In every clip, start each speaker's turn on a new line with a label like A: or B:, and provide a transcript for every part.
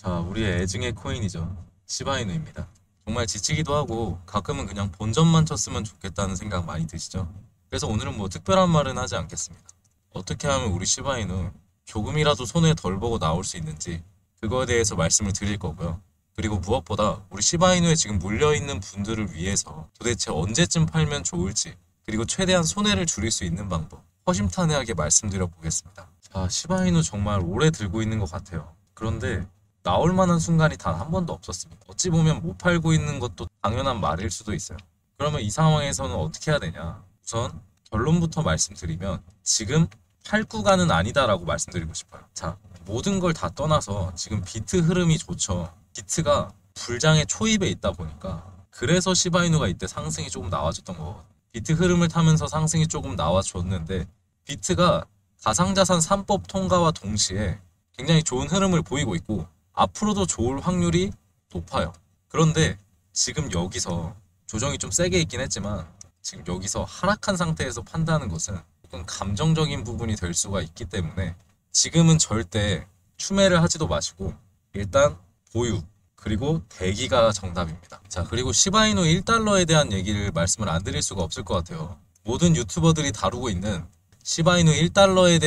A: 자, 우리의 애증의 코인이죠. 시바이누입니다. 정말 지치기도 하고 가끔은 그냥 본전만 쳤으면 좋겠다는 생각 많이 드시죠? 그래서 오늘은 뭐 특별한 말은 하지 않겠습니다. 어떻게 하면 우리 시바이누 조금이라도 손해 덜 보고 나올 수 있는지 그거에 대해서 말씀을 드릴 거고요. 그리고 무엇보다 우리 시바이누에 지금 물려있는 분들을 위해서 도대체 언제쯤 팔면 좋을지, 그리고 최대한 손해를 줄일 수 있는 방법 허심탄회하게 말씀드려 보겠습니다. 자, 시바이누 정말 오래 들고 있는 것 같아요. 그런데 나올 만한 순간이 단 한 번도 없었습니다. 어찌 보면 못 팔고 있는 것도 당연한 말일 수도 있어요. 그러면 이 상황에서는 어떻게 해야 되냐? 우선 결론부터 말씀드리면 지금 팔 구간은 아니다라고 말씀드리고 싶어요. 자, 모든 걸 다 떠나서 지금 비트 흐름이 좋죠. 비트가 불장의 초입에 있다 보니까 그래서 시바이누가 이때 상승이 조금 나와줬던 거거든요. 비트 흐름을 타면서 상승이 조금 나와줬는데 비트가 가상자산 3법 통과와 동시에 굉장히 좋은 흐름을 보이고 있고 앞으로도 좋을 확률이 높아요. 그런데 지금 여기서 조정이 좀 세게 있긴 했지만 지금 여기서 하락한 상태에서 판다는 것은 조금 감정적인 부분이 될 수가 있기 때문에 지금은 절대 추매를 하지도 마시고 일단 보유 그리고 대기가 정답입니다. 자, 그리고 시바이누 1달러에 대한 얘기를 말씀을 안 드릴 수가 없을 것 같아요. 모든 유튜버들이 다루고 있는 시바이누 1달러에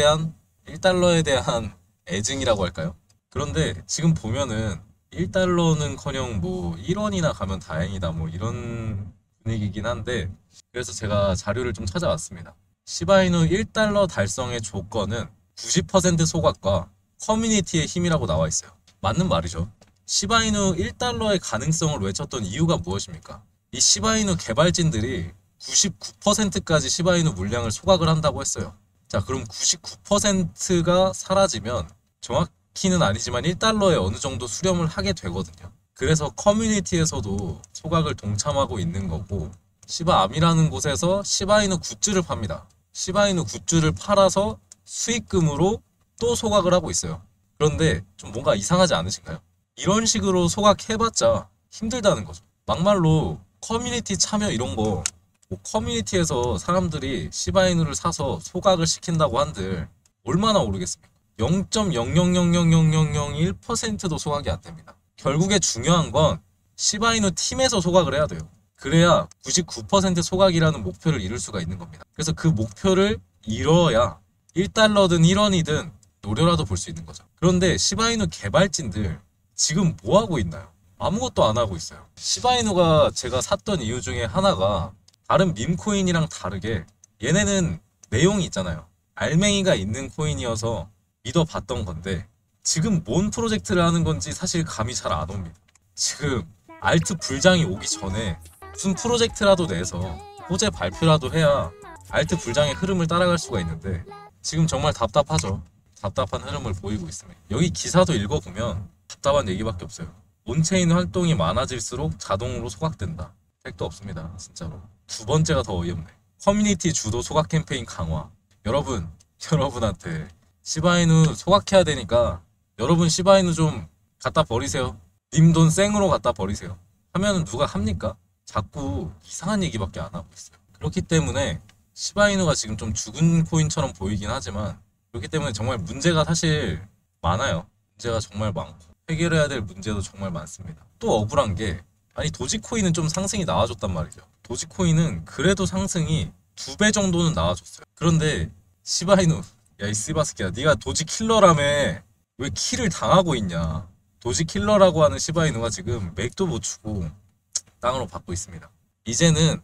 A: 대한 애증이라고 할까요? 그런데 지금 보면은 1달러는커녕 뭐 1원이나 가면 다행이다 뭐 이런 분위기긴 한데, 그래서 제가 자료를 좀 찾아왔습니다. 시바이누 1달러 달성의 조건은 90% 소각과 커뮤니티의 힘이라고 나와 있어요. 맞는 말이죠. 시바이누 1달러의 가능성을 외쳤던 이유가 무엇입니까? 이 시바이누 개발진들이 99%까지 시바이누 물량을 소각을 한다고 했어요. 자, 그럼 99%가 사라지면 정확히는 아니지만 1달러에 어느 정도 수렴을 하게 되거든요. 그래서 커뮤니티에서도 소각을 동참하고 있는 거고, 시바암이라는 곳에서 시바이누 굿즈를 팝니다. 시바이누 굿즈를 팔아서 수익금으로 또 소각을 하고 있어요. 그런데 좀 뭔가 이상하지 않으신가요? 이런 식으로 소각해봤자 힘들다는 거죠. 막말로 커뮤니티 참여 이런 거, 뭐 커뮤니티에서 사람들이 시바이누를 사서 소각을 시킨다고 한들 얼마나 오르겠습니까? 0.0000001%도 소각이 안 됩니다. 결국에 중요한 건 시바이누 팀에서 소각을 해야 돼요. 그래야 99% 소각이라는 목표를 이룰 수가 있는 겁니다. 그래서 그 목표를 이뤄야 1달러든 1원이든 노려라도 볼 수 있는 거죠. 그런데 시바이누 개발진들 지금 뭐 하고 있나요? 아무것도 안 하고 있어요. 시바이누가 제가 샀던 이유 중에 하나가 다른 밈코인이랑 다르게 얘네는 내용이 있잖아요. 알맹이가 있는 코인이어서 믿어봤던 건데 지금 뭔 프로젝트를 하는 건지 사실 감이 잘 안 옵니다. 지금 알트 불장이 오기 전에 무슨 프로젝트라도 내서 호재 발표라도 해야 알트 불장의 흐름을 따라갈 수가 있는데 지금 정말 답답하죠. 답답한 흐름을 보이고 있습니다. 여기 기사도 읽어보면 답답한 얘기밖에 없어요. 온체인 활동이 많아질수록 자동으로 소각된다. 택도 없습니다. 진짜로. 두 번째가 더 어이없네. 커뮤니티 주도 소각 캠페인 강화. 여러분한테 시바이누 소각해야 되니까 여러분 시바이누 좀 갖다 버리세요. 님 돈 생으로 갖다 버리세요. 하면은 누가 합니까? 자꾸 이상한 얘기밖에 안 하고 있어요. 그렇기 때문에 시바이누가 지금 좀 죽은 코인처럼 보이긴 하지만, 그렇기 때문에 정말 문제가 사실 많아요. 문제가 정말 많고 해결해야 될 문제도 정말 많습니다. 또 억울한 게, 아니 도지코인은 좀 상승이 나와줬단 말이죠. 도지코인은 그래도 상승이 2배 정도는 나와줬어요. 그런데 시바이누, 야 이 씨바스키야, 네가 도지 킬러라며 왜 킬을 당하고 있냐. 도지 킬러라고 하는 시바이누가 지금 맥도 못 추고 땅으로 받고 있습니다. 이제는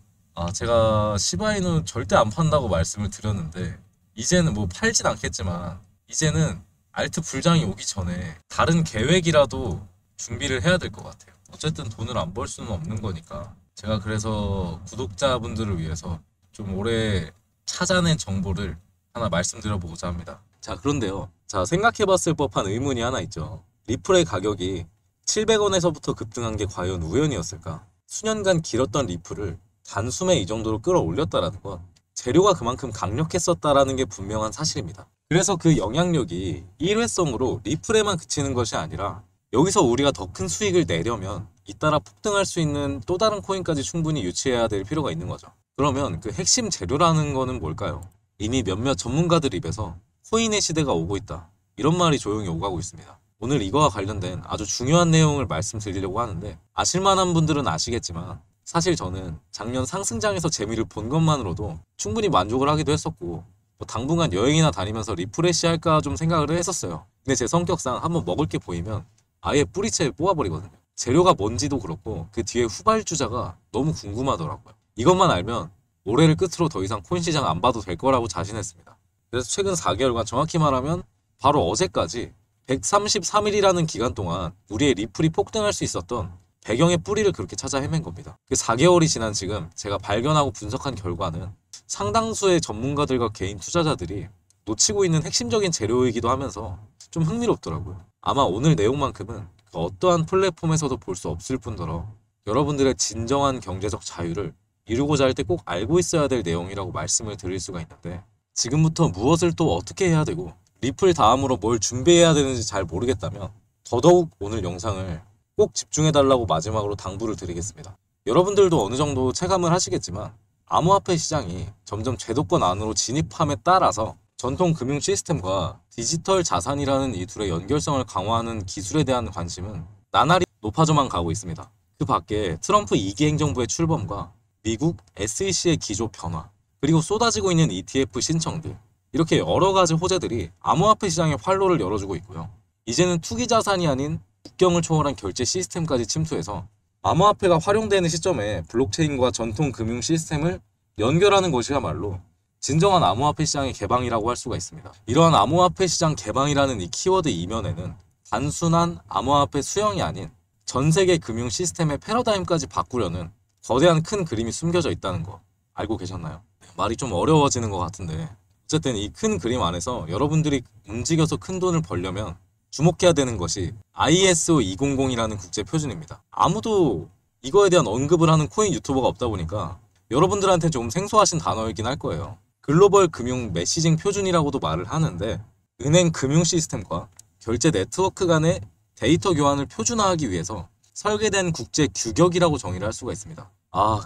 A: 제가 시바이누 절대 안 판다고 말씀을 드렸는데 이제는 뭐 팔진 않겠지만 이제는 알트 불장이 오기 전에 다른 계획이라도 준비를 해야 될 것 같아요. 어쨌든 돈을 안 벌 수는 없는 거니까 제가 그래서 구독자분들을 위해서 좀 오래 찾아낸 정보를 하나 말씀드려보고자 합니다. 자, 그런데요. 자, 생각해봤을 법한 의문이 하나 있죠. 리플의 가격이 700원에서부터 급등한 게 과연 우연이었을까? 수년간 길었던 리플을 단숨에 이 정도로 끌어올렸다라는 건 재료가 그만큼 강력했었다라는 게 분명한 사실입니다. 그래서 그 영향력이 일회성으로 리플에만 그치는 것이 아니라 여기서 우리가 더 큰 수익을 내려면 잇따라 폭등할 수 있는 또 다른 코인까지 충분히 유치해야 될 필요가 있는 거죠. 그러면 그 핵심 재료라는 거는 뭘까요? 이미 몇몇 전문가들 입에서 코인의 시대가 오고 있다, 이런 말이 조용히 오가고 있습니다. 오늘 이거와 관련된 아주 중요한 내용을 말씀드리려고 하는데, 아실만한 분들은 아시겠지만 사실 저는 작년 상승장에서 재미를 본 것만으로도 충분히 만족을 하기도 했었고, 뭐 당분간 여행이나 다니면서 리프레시 할까 좀 생각을 했었어요. 근데 제 성격상 한번 먹을 게 보이면 아예 뿌리채 뽑아버리거든요. 재료가 뭔지도 그렇고 그 뒤에 후발주자가 너무 궁금하더라고요. 이것만 알면 올해를 끝으로 더 이상 코인 시장 안 봐도 될 거라고 자신했습니다. 그래서 최근 4개월간, 정확히 말하면 바로 어제까지 133일이라는 기간 동안 우리의 리플이 폭등할 수 있었던 배경의 뿌리를 그렇게 찾아 헤맨 겁니다. 그 4개월이 지난 지금 제가 발견하고 분석한 결과는 상당수의 전문가들과 개인 투자자들이 놓치고 있는 핵심적인 재료이기도 하면서 좀 흥미롭더라고요. 아마 오늘 내용만큼은 그 어떠한 플랫폼에서도 볼 수 없을 뿐더러 여러분들의 진정한 경제적 자유를 이루고자 할 때 꼭 알고 있어야 될 내용이라고 말씀을 드릴 수가 있는데, 지금부터 무엇을 또 어떻게 해야 되고 리플 다음으로 뭘 준비해야 되는지 잘 모르겠다면 더더욱 오늘 영상을 꼭 집중해달라고 마지막으로 당부를 드리겠습니다. 여러분들도 어느 정도 체감을 하시겠지만 암호화폐 시장이 점점 제도권 안으로 진입함에 따라서 전통 금융 시스템과 디지털 자산이라는 이 둘의 연결성을 강화하는 기술에 대한 관심은 나날이 높아져만 가고 있습니다. 그 밖에 트럼프 2기 행정부의 출범과 미국 SEC의 기조 변화, 그리고 쏟아지고 있는 ETF 신청들, 이렇게 여러 가지 호재들이 암호화폐 시장에 활로를 열어주고 있고요. 이제는 투기 자산이 아닌 국경을 초월한 결제 시스템까지 침투해서 암호화폐가 활용되는 시점에 블록체인과 전통 금융 시스템을 연결하는 것이야말로 진정한 암호화폐 시장의 개방이라고 할 수가 있습니다. 이러한 암호화폐 시장 개방이라는 이 키워드 이면에는 단순한 암호화폐 수용이 아닌 전 세계 금융 시스템의 패러다임까지 바꾸려는 거대한 큰 그림이 숨겨져 있다는 거 알고 계셨나요? 말이 좀 어려워지는 것 같은데, 어쨌든 이 큰 그림 안에서 여러분들이 움직여서 큰 돈을 벌려면 주목해야 되는 것이 ISO 200이라는 국제 표준입니다. 아무도 이거에 대한 언급을 하는 코인 유튜버가 없다 보니까 여러분들한테 조금 생소하신 단어이긴 할 거예요. 글로벌 금융 메시징 표준이라고도 말을 하는데, 은행 금융 시스템과 결제 네트워크 간의 데이터 교환을 표준화하기 위해서 설계된 국제 규격이라고 정의를 할 수가 있습니다.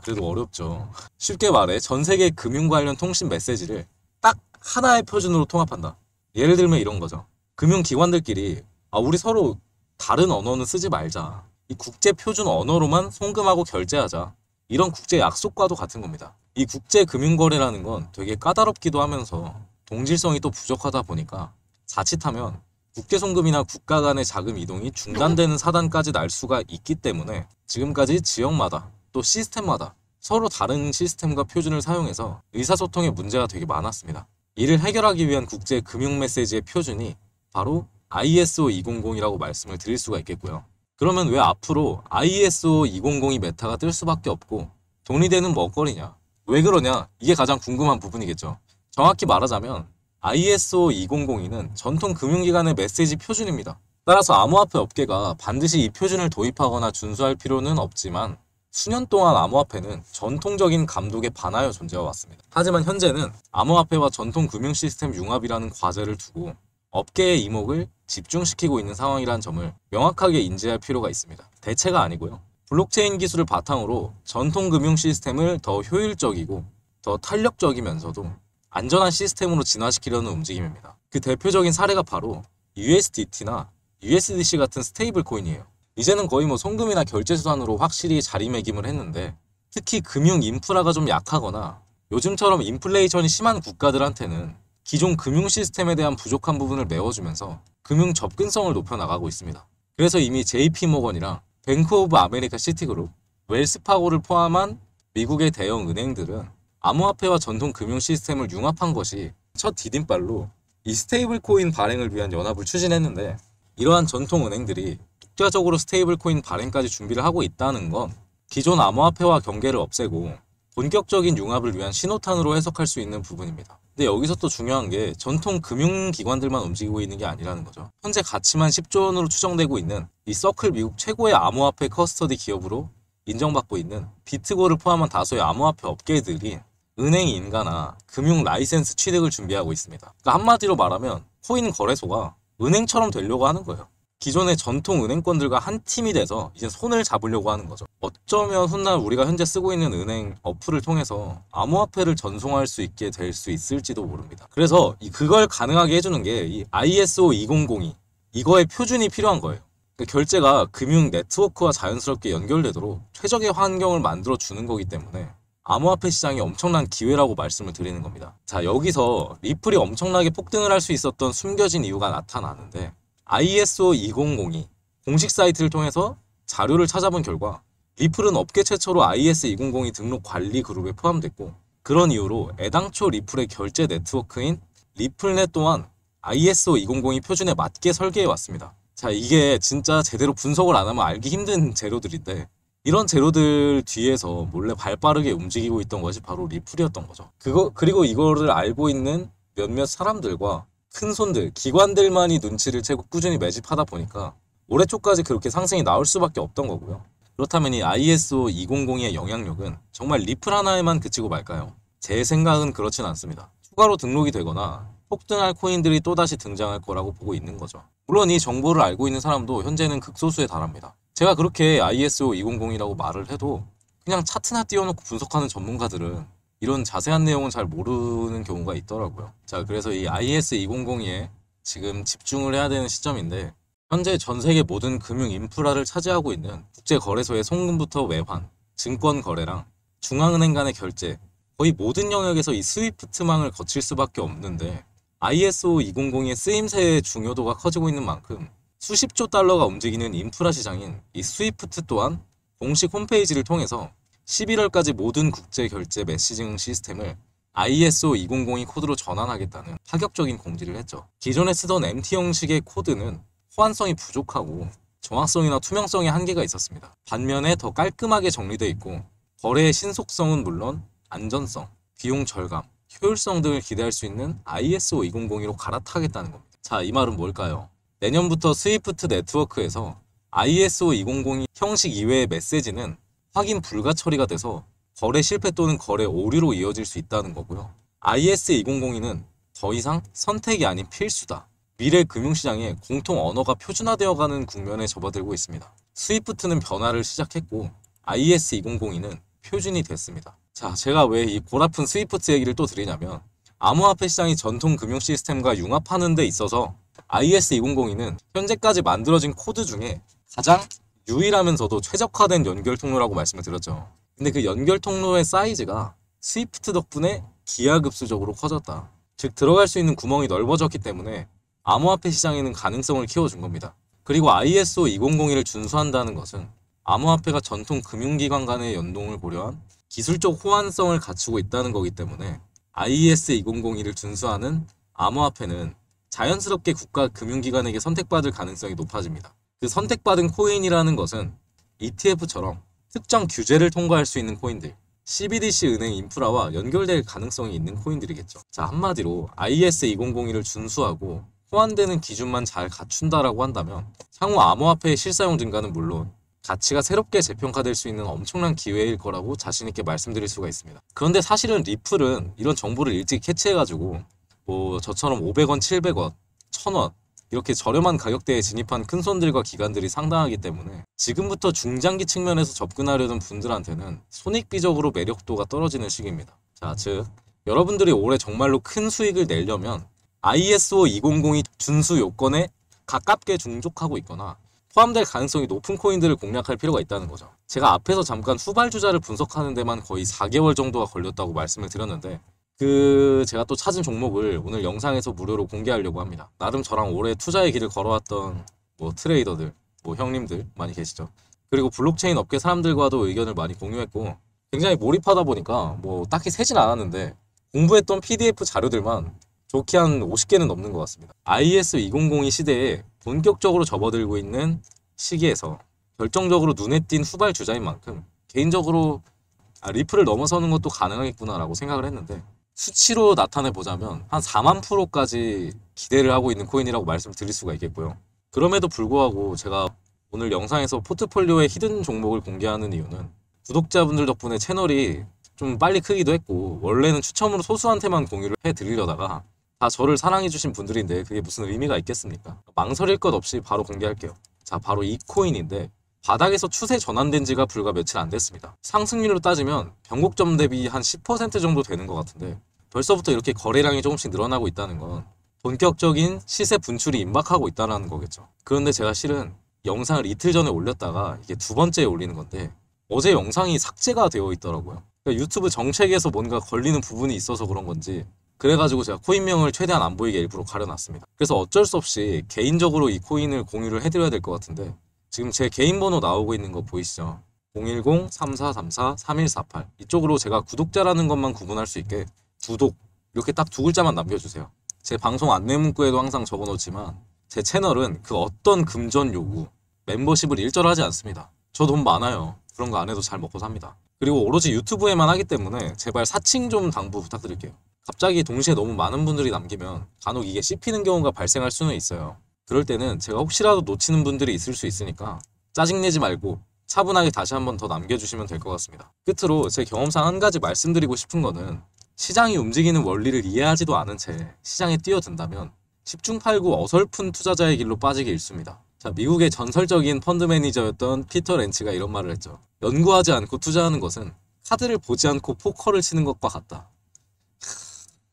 A: 그래도 어렵죠. 쉽게 말해 전 세계 금융 관련 통신 메시지를 딱 하나의 표준으로 통합한다. 예를 들면 이런 거죠. 금융기관들끼리 우리 서로 다른 언어는 쓰지 말자. 이 국제 표준 언어로만 송금하고 결제하자. 이런 국제 약속과도 같은 겁니다. 이 국제 금융거래라는 건 되게 까다롭기도 하면서 동질성이 또 부족하다 보니까 자칫하면 국제송금이나 국가 간의 자금 이동이 중단되는 사단까지 날 수가 있기 때문에 지금까지 지역마다 또 시스템마다 서로 다른 시스템과 표준을 사용해서 의사소통에 문제가 되게 많았습니다. 이를 해결하기 위한 국제 금융 메시지의 표준이 바로 ISO 200이라고 말씀을 드릴 수가 있겠고요. 그러면 왜 앞으로 ISO 200이 메타가 뜰 수밖에 없고 돈이 되는 먹거리냐? 왜 그러냐? 이게 가장 궁금한 부분이겠죠. 정확히 말하자면 ISO 200는 전통 금융기관의 메시지 표준입니다. 따라서 암호화폐 업계가 반드시 이 표준을 도입하거나 준수할 필요는 없지만 수년 동안 암호화폐는 전통적인 감독에 반하여 존재해 왔습니다. 하지만 현재는 암호화폐와 전통 금융 시스템 융합이라는 과제를 두고 업계의 이목을 집중시키고 있는 상황이라는 점을 명확하게 인지할 필요가 있습니다. 대체가 아니고요. 블록체인 기술을 바탕으로 전통 금융 시스템을 더 효율적이고 더 탄력적이면서도 안전한 시스템으로 진화시키려는 움직임입니다. 그 대표적인 사례가 바로 USDT나 USDC 같은 스테이블 코인이에요. 이제는 거의 송금이나 결제 수단으로 확실히 자리매김을 했는데, 특히 금융 인프라가 좀 약하거나 요즘처럼 인플레이션이 심한 국가들한테는 기존 금융 시스템에 대한 부족한 부분을 메워주면서 금융 접근성을 높여나가고 있습니다. 그래서 이미 JP모건이랑 뱅크 오브 아메리카 시티그룹, 웰스파고를 포함한 미국의 대형 은행들은 암호화폐와 전통 금융 시스템을 융합한 것이 첫 디딤발로 이 스테이블 코인 발행을 위한 연합을 추진했는데, 이러한 전통 은행들이 독자적으로 스테이블 코인 발행까지 준비를 하고 있다는 건 기존 암호화폐와 경계를 없애고 본격적인 융합을 위한 신호탄으로 해석할 수 있는 부분입니다. 근데 여기서 또 중요한 게 전통 금융기관들만 움직이고 있는 게 아니라는 거죠. 현재 가치만 10조 원으로 추정되고 있는 이 서클, 미국 최고의 암호화폐 커스터디 기업으로 인정받고 있는 비트고를 포함한 다수의 암호화폐 업계들이 은행 인가나 금융 라이센스 취득을 준비하고 있습니다. 그러니까 한마디로 말하면 코인 거래소가 은행처럼 되려고 하는 거예요. 기존의 전통 은행권들과 한 팀이 돼서 이제 손을 잡으려고 하는 거죠. 어쩌면 훗날 우리가 현재 쓰고 있는 은행 어플을 통해서 암호화폐를 전송할 수 있게 될 수 있을지도 모릅니다. 그래서 그걸 가능하게 해주는 게 이 ISO 200이 이거에 표준이 필요한 거예요. 그러니까 결제가 금융 네트워크와 자연스럽게 연결되도록 최적의 환경을 만들어 주는 거기 때문에 암호화폐 시장이 엄청난 기회라고 말씀을 드리는 겁니다. 자, 여기서 리플이 엄청나게 폭등을 할 수 있었던 숨겨진 이유가 나타나는데 ISO 2002 공식 사이트를 통해서 자료를 찾아본 결과 리플은 업계 최초로 IS200 등록 관리 그룹에 포함됐고 그런 이유로 애당초 리플의 결제 네트워크인 리플넷 또한 ISO 2002 표준에 맞게 설계해 왔습니다. 자, 이게 진짜 제대로 분석을 안 하면 알기 힘든 재료들인데 이런 재료들 뒤에서 몰래 발빠르게 움직이고 있던 것이 바로 리플이었던 거죠. 그리고 이거를 알고 있는 몇몇 사람들과 큰손들, 기관들만이 눈치를 채고 꾸준히 매집하다 보니까 올해 초까지 그렇게 상승이 나올 수밖에 없던 거고요. 그렇다면 이 ISO 2002의 영향력은 정말 리플 하나에만 그치고 말까요? 제 생각은 그렇진 않습니다. 추가로 등록이 되거나 폭등할 코인들이 또다시 등장할 거라고 보고 있는 거죠. 물론 이 정보를 알고 있는 사람도 현재는 극소수에 달합니다. 제가 그렇게 ISO 2002라고 말을 해도 그냥 차트나 띄워놓고 분석하는 전문가들은 이런 자세한 내용은 잘 모르는 경우가 있더라고요. 자, 그래서 이 IS 2002에 지금 집중을 해야 되는 시점인데 현재 전 세계 모든 금융 인프라를 차지하고 있는 국제거래소의 송금부터 외환, 증권 거래랑 중앙은행 간의 결제 거의 모든 영역에서 이 스위프트망을 거칠 수밖에 없는데 ISO 2002의 쓰임새의 중요도가 커지고 있는 만큼 수십조 달러가 움직이는 인프라 시장인 이 스위프트 또한 공식 홈페이지를 통해서 11월까지 모든 국제 결제 메시징 시스템을 ISO 2002 코드로 전환하겠다는 파격적인 공지를 했죠. 기존에 쓰던 MT 형식의 코드는 호환성이 부족하고 정확성이나 투명성에 한계가 있었습니다. 반면에 더 깔끔하게 정리되어 있고 거래의 신속성은 물론 안전성, 비용 절감, 효율성 등을 기대할 수 있는 ISO 2002로 갈아타겠다는 겁니다. 자, 이 말은 뭘까요? 내년부터 스위프트 네트워크에서 ISO 2002 형식 이외의 메시지는 확인 불가 처리가 돼서 거래 실패 또는 거래 오류로 이어질 수 있다는 거고요. IS 2002는 더 이상 선택이 아닌 필수다. 미래 금융시장에 공통 언어가 표준화되어가는 국면에 접어들고 있습니다. 스위프트는 변화를 시작했고 IS 2002는 표준이 됐습니다. 자, 제가 왜 이 골아픈 스위프트 얘기를 또 드리냐면 암호화폐 시장이 전통 금융 시스템과 융합하는 데 있어서 IS 2002는 현재까지 만들어진 코드 중에 가장 유일하면서도 최적화된 연결 통로라고 말씀을 드렸죠. 근데 그 연결 통로의 사이즈가 스위프트 덕분에 기하급수적으로 커졌다. 즉 들어갈 수 있는 구멍이 넓어졌기 때문에 암호화폐 시장에는 가능성을 키워준 겁니다. 그리고 ISO 2002를 준수한다는 것은 암호화폐가 전통 금융기관 간의 연동을 고려한 기술적 호환성을 갖추고 있다는 거기 때문에 IS 2002를 준수하는 암호화폐는 자연스럽게 국가 금융기관에게 선택받을 가능성이 높아집니다. 그 선택받은 코인이라는 것은 ETF처럼 특정 규제를 통과할 수 있는 코인들, CBDC 은행 인프라와 연결될 가능성이 있는 코인들이겠죠. 자, 한마디로 IS 2002를 준수하고 호환되는 기준만 잘 갖춘다라고 한다면 향후 암호화폐의 실사용 증가는 물론 가치가 새롭게 재평가될 수 있는 엄청난 기회일 거라고 자신있게 말씀드릴 수가 있습니다. 그런데 사실은 리플은 이런 정보를 일찍 캐치해가지고 뭐 저처럼 500원, 700원, 1000원 이렇게 저렴한 가격대에 진입한 큰손들과 기관들이 상당하기 때문에 지금부터 중장기 측면에서 접근하려는 분들한테는 손익비적으로 매력도가 떨어지는 시기입니다. 자, 즉 여러분들이 올해 정말로 큰 수익을 내려면 ISO 2002 준수 요건에 가깝게 충족하고 있거나 포함될 가능성이 높은 코인들을 공략할 필요가 있다는 거죠. 제가 앞에서 잠깐 후발주자를 분석하는 데만 거의 4개월 정도가 걸렸다고 말씀을 드렸는데 제가 또 찾은 종목을 오늘 영상에서 무료로 공개하려고 합니다. 나름 저랑 오래 투자의 길을 걸어왔던 뭐 트레이더들, 뭐 형님들 많이 계시죠. 그리고 블록체인 업계 사람들과도 의견을 많이 공유했고 굉장히 몰입하다 보니까 뭐 딱히 세진 않았는데 공부했던 PDF 자료들만 좋게 한 50개는 넘는 것 같습니다. IS 2002 시대에 본격적으로 접어들고 있는 시기에서 결정적으로 눈에 띈 후발주자인 만큼 개인적으로 리플을 넘어서는 것도 가능하겠구나라고 생각을 했는데 수치로 나타내보자면 한 4만 프로까지 기대를 하고 있는 코인이라고 말씀드릴 수가 있겠고요. 그럼에도 불구하고 제가 오늘 영상에서 포트폴리오의 히든 종목을 공개하는 이유는 구독자분들 덕분에 채널이 좀 빨리 크기도 했고 원래는 추첨으로 소수한테만 공유를 해드리려다가 다 저를 사랑해주신 분들인데 그게 무슨 의미가 있겠습니까? 망설일 것 없이 바로 공개할게요. 자, 바로 이 코인인데 바닥에서 추세 전환된 지가 불과 며칠 안 됐습니다. 상승률로 따지면 변곡점 대비 한 10% 정도 되는 것 같은데 벌써부터 이렇게 거래량이 조금씩 늘어나고 있다는 건 본격적인 시세 분출이 임박하고 있다는 거겠죠. 그런데 제가 실은 영상을 이틀 전에 올렸다가 이게 두 번째에 올리는 건데 어제 영상이 삭제가 되어 있더라고요. 그러니까 유튜브 정책에서 뭔가 걸리는 부분이 있어서 그런 건지 그래가지고 제가 코인명을 최대한 안 보이게 일부러 가려놨습니다. 그래서 어쩔 수 없이 개인적으로 이 코인을 공유를 해드려야 될 것 같은데 지금 제 개인 번호 나오고 있는 거 보이시죠? 010-3434-3148 이쪽으로 제가 구독자라는 것만 구분할 수 있게 구독 이렇게 딱 두 글자만 남겨주세요. 제 방송 안내 문구에도 항상 적어놓지만 제 채널은 그 어떤 금전 요구, 멤버십을 일절하지 않습니다. 저 돈 많아요. 그런 거 안 해도 잘 먹고 삽니다. 그리고 오로지 유튜브에만 하기 때문에 제발 사칭 좀 당부 부탁드릴게요. 갑자기 동시에 너무 많은 분들이 남기면 간혹 이게 씹히는 경우가 발생할 수는 있어요. 그럴 때는 제가 혹시라도 놓치는 분들이 있을 수 있으니까 짜증내지 말고 차분하게 다시 한번 더 남겨주시면 될 것 같습니다. 끝으로 제 경험상 한 가지 말씀드리고 싶은 거는 시장이 움직이는 원리를 이해하지도 않은 채 시장에 뛰어든다면 10중 8구 어설픈 투자자의 길로 빠지기 일쑤입니다. 자, 미국의 전설적인 펀드 매니저였던 피터 렌치가 이런 말을 했죠. 연구하지 않고 투자하는 것은 카드를 보지 않고 포커를 치는 것과 같다.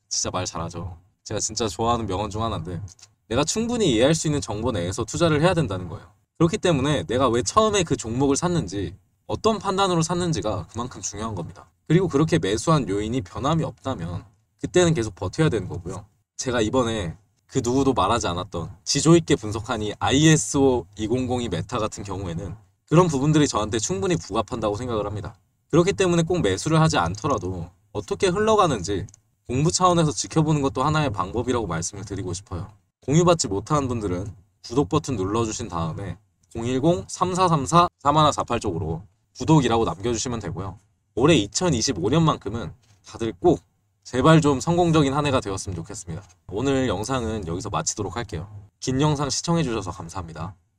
A: 진짜 말 잘하죠. 제가 진짜 좋아하는 명언 중 하나인데 내가 충분히 이해할 수 있는 정보 내에서 투자를 해야 된다는 거예요. 그렇기 때문에 내가 왜 처음에 그 종목을 샀는지 어떤 판단으로 샀는지가 그만큼 중요한 겁니다. 그리고 그렇게 매수한 요인이 변함이 없다면 그때는 계속 버텨야 되는 거고요. 제가 이번에 그 누구도 말하지 않았던 지조 있게 분석하니 ISO 2002 메타 같은 경우에는 그런 부분들이 저한테 충분히 부합한다고 생각을 합니다. 그렇기 때문에 꼭 매수를 하지 않더라도 어떻게 흘러가는지 공부 차원에서 지켜보는 것도 하나의 방법이라고 말씀을 드리고 싶어요. 공유받지 못한 분들은 구독 버튼 눌러주신 다음에 010-3434-3148 쪽으로 구독이라고 남겨주시면 되고요. 올해 2025년만큼은 다들 꼭 제발 좀 성공적인 한 해가 되었으면 좋겠습니다. 오늘 영상은 여기서 마치도록 할게요. 긴 영상 시청해주셔서 감사합니다.